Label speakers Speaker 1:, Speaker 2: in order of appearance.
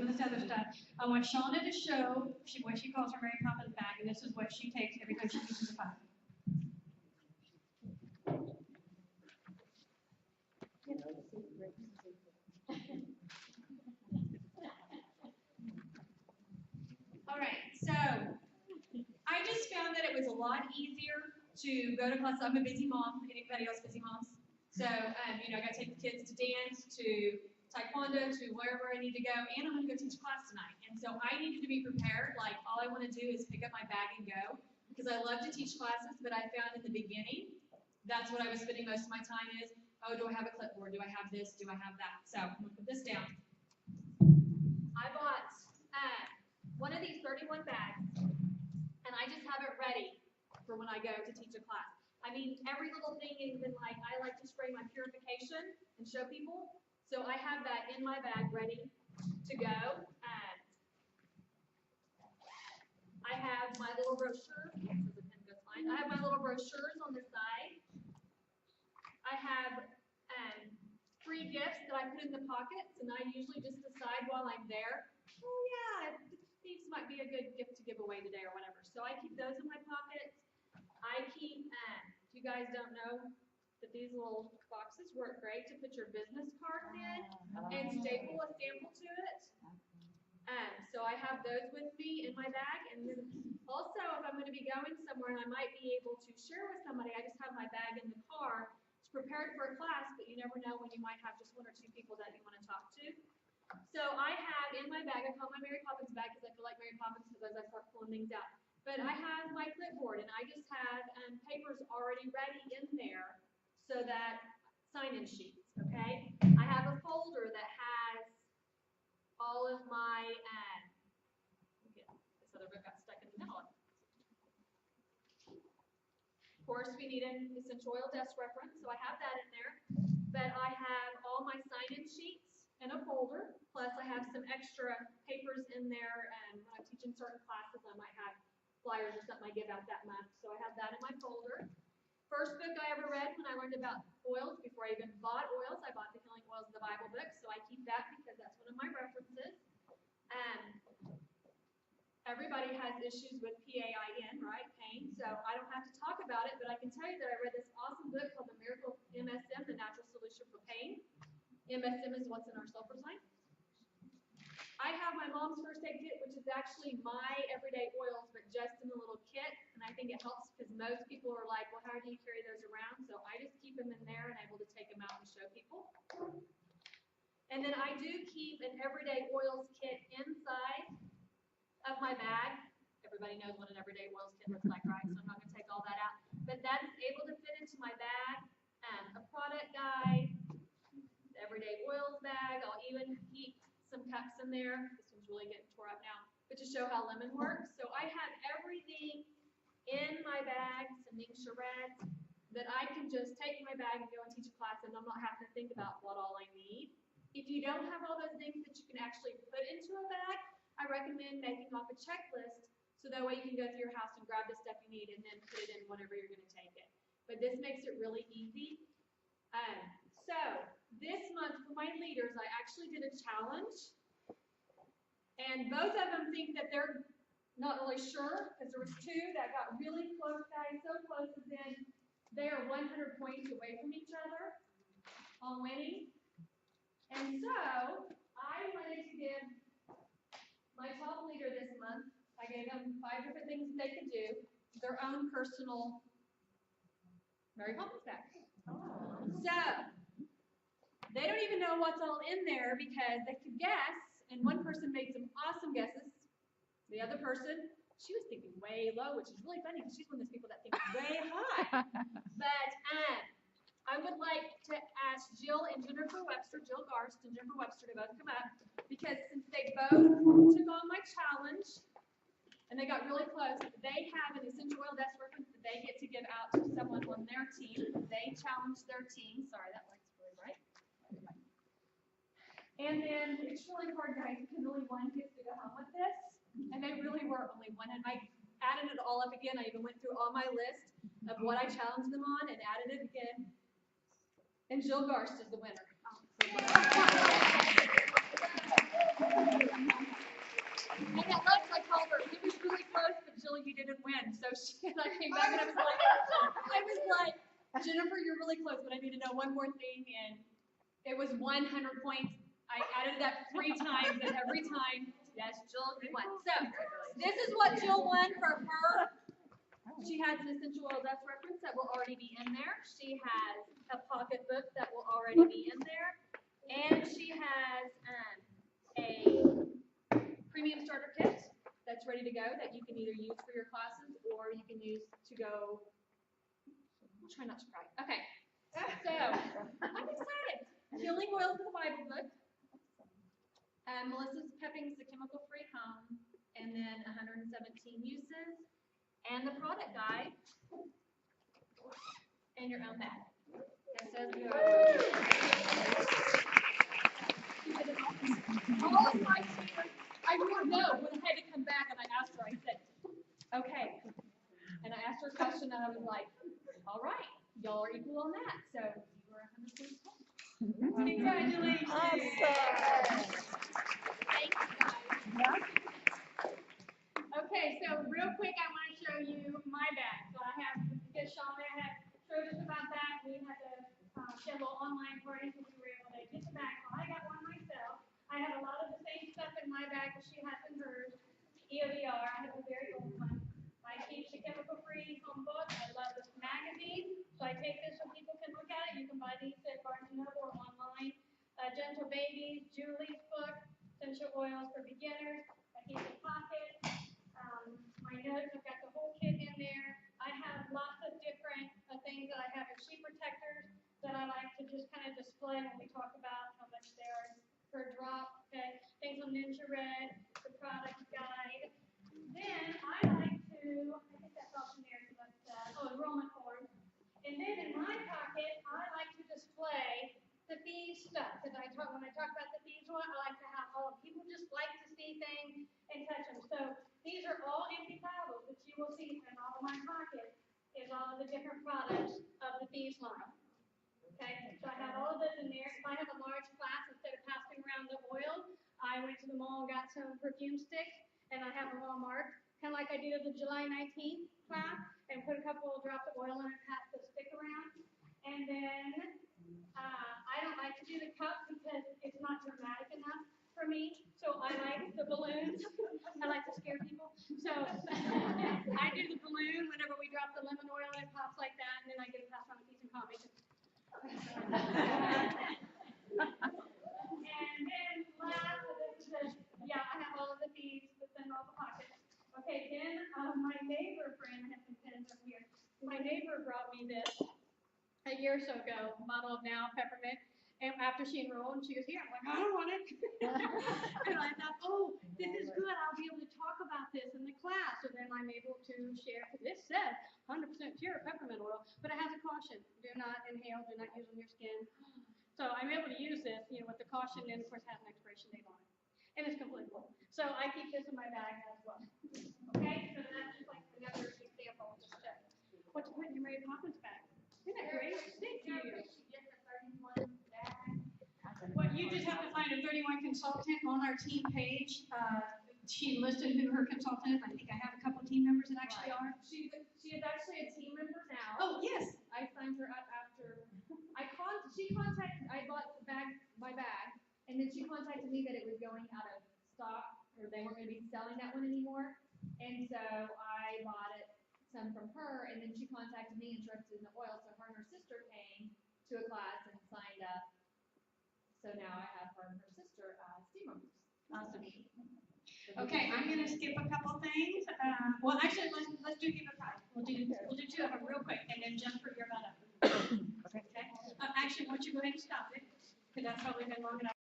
Speaker 1: of this other stuff. I want Shauna to show what she calls her Mary Poppins bag, and this is what she takes every time she teaches a class. All right, so I just found that it was a lot easier to go to class. I'm a busy mom. Anybody else busy moms? So, I got to take the kids to dance, to taekwondo, to wherever I need to go, and I'm going to go teach class tonight. And so I needed to be prepared. Like, all I want to do is pick up my bag and go, because I love to teach classes, but I found in the beginning, that's what I was spending most of my time is, oh, do I have a clipboard? Do I have this? Do I have that? So I'm going to put this down. I bought one of these 31 bags, and I just have it ready for when I go to teach a class. I mean, every little thing, even like I like to spray my purification and show people. So I have that in my bag ready to go. I have my little brochure. I have my little brochures on the side. I have free gifts that I put in the pockets, and I usually just decide while I'm there, oh yeah, these might be a good gift to give away today or whatever. So I keep those in my pockets. I keep, if you guys don't know, that these little boxes work great to put your business cards in and staple a sample to it. So I have those with me in my bag, and then also if I'm going to be going somewhere and I might be able to share with somebody, I just have my bag in the car. It's prepared for a class, but you never know when you might have just one or two people that you want to talk to. So I have in my bag, I call my Mary Poppins bag because I feel like Mary Poppins because as I start pulling things out. But I have my clipboard, and I just have papers already ready in there so that sign-in sheets, okay? I have a folder that has all of my, this other book got stuck in the middle of it. Of course, we need an essential oil desk reference, so I have that in there. But I have all my sign-in sheets in a folder, plus I have some extra papers in there, and when I'm teaching certain classes, I might have flyers or something I give out that month, so I have that in my folder. First book I ever read when I learned about oils, before I even bought oils, I bought the Healing Oils of the Bible book, so I keep that because that's one of my references. Everybody has issues with PAIN, right? Pain, so I don't have to talk about it, but I can tell you that I read this awesome book called The Miracle MSM, The Natural Solution for Pain. MSM is what's in our sulfur sign. I have my mom's first aid kit, which is actually my everyday oils, but just in a little kit, and I think it helps because most people are like, well, how do you carry those around? So I just keep them in there and able to take them out and show people. And then I do keep an everyday oils kit inside of my bag. Everybody knows what an everyday oils kit looks like, right? So I'm not going to take all that out. But that is able to fit into my bag. A product guide, the everyday oils bag. I'll even keep some cups in there. This one's really getting tore up now, but to show how lemon works. So I have everything in my bag, some Ningxia Reds, that I can just take in my bag and go and teach a class, and I'm not having to think about what all I need. If you don't have all those things that you can actually put into a bag, I recommend making off a checklist so that way you can go through your house and grab the stuff you need and then put it in whenever you're going to take it. But this makes it really easy. So this month for my leaders, I actually did a challenge, and both of them think that they're not really sure because there was two that got really close, guys, so close as in they are 100 points away from each other on winning. And so I wanted to give my top leader this month, I gave them 5 different things that they could do, their own personal Mary Poppins bag. So they don't even know what's all in there because they could guess, and one person made some awesome guesses. The other person, she was thinking way low, which is really funny because she's one of those people that thinks way high. But I would like to ask Jill and Jennifer Webster, Jill Garst and Jennifer Webster, to both come up because since they both took on my challenge and they got really close, they have an essential oil desk reference that they get to give out to someone on their team. They challenged their team. Sorry, that light's really bright. And then it's really hard, guys, because only one gets to go home with this. And they really were only one. And I added it all up again. I even went through all my list of what I challenged them on and added it again. And Jill Garst is the winner. came back and I was like, Jennifer, you're really close, but I need to know one more thing. And it was 100 points. I added that 3 times, and every time, yes, Jill won. So this is what Jill won for her. She has an essential oil dust reference that will already be in there. She has a pocketbook that will already be in there. And she has a premium starter kit that's ready to go that you can either use for your classes or you can use to go. I'll try not to cry. Okay. So, I'm excited. Healing Oils of the Bible book. Melissa's Pepping's The Chemical-Free Home. And then 117 uses. And the product guide. And your own bag. That says go. All of my students, I didn't know when I had to come back and I asked her, I said, okay. And I asked her a question and I was like, all right, y'all are equal on that. So you were 100%. Congratulations.
Speaker 2: Awesome.
Speaker 1: Thank you guys. Okay, so real quick, I want to show you my bag. So I have, because Shauna had showed us about that, we had to share a little online party, so we were able to get the bag. So I got one myself. I have a lot of the same stuff in my bag that she has in hers. EODR, I have a very old one. I keep the Chemical-Free Home book. I love this magazine. So I take this so people can look at it. You can buy these at Barnes & Noble or online. Gentle Babies, Julie's book, Essential Oils for Beginners. I keep a pocket. My notes, I've got the whole kit in there. I have lots of different things that I have as sheet protectors that I like to just kind of display when we talk about how much they are per drop. Okay, things on Ninja Red, the product guide. Then I like to, I think that's off in there, enrollment forms. And then in my pocket, I like to display the fees stuff. Because when I talk about the fees one, I like to have all, people just like to see things and touch them. So these are all empty bottles that you will see in all of my pockets is all of the different products of the fees line. Okay, so I have all of those in there. If I have a large class, instead of passing around the oil, I went to the mall and got some perfume sticks, and I have them all marked, kind of like I did at the July 19th class, and put a couple of drops of oil in and pass the stick around. And then I don't like to do the cup because it's not dramatic enough for me, so I like the balloons. I like to scare people. So I do the balloon whenever we drop the lemon oil and it pops like that, and then I get to pass on a piece of comic. And then last, yeah, I have all of the beads that's in all the pockets. Okay, then my neighbor friend, I have some pens up here. My neighbor brought me this a year or so ago, a bottle of Now peppermint. And after she enrolled, she goes, here. I'm like, I don't want it. And I thought, oh, this is good. I'll be able to talk about this in the class. So then I'm able to share, because this says 100% pure peppermint oil, but it has a caution. Do not inhale, do not use on your skin. So I'm able to use this, with the caution, and of course has an expiration date on it. And it's completely full. So I keep this in my bag as well. Okay, so that's just like another example. Just what to put in your Mary Poppins bag. Isn't that great? Thank you. What you just have to find a 31 consultant on our team page. She listed who her consultant is. I think I have a couple of team members that actually are. She is actually a team member now. Oh, yes. I signed her up after I bought my bag, and then she contacted me that it was going out of stock, or they weren't going to be selling that one anymore. And so I bought some from her, and then she contacted me interested in the oil, so her and her sister came to a class and signed up. So now I have her and her sister team members.
Speaker 2: Awesome.
Speaker 1: Okay, I'm going to skip a couple things. Well, actually, let's do give a prize. We'll do 2 of them real quick, and then Jennifer, you're about up. Okay. Actually, why don't you go ahead and stop it, because that's probably been long enough.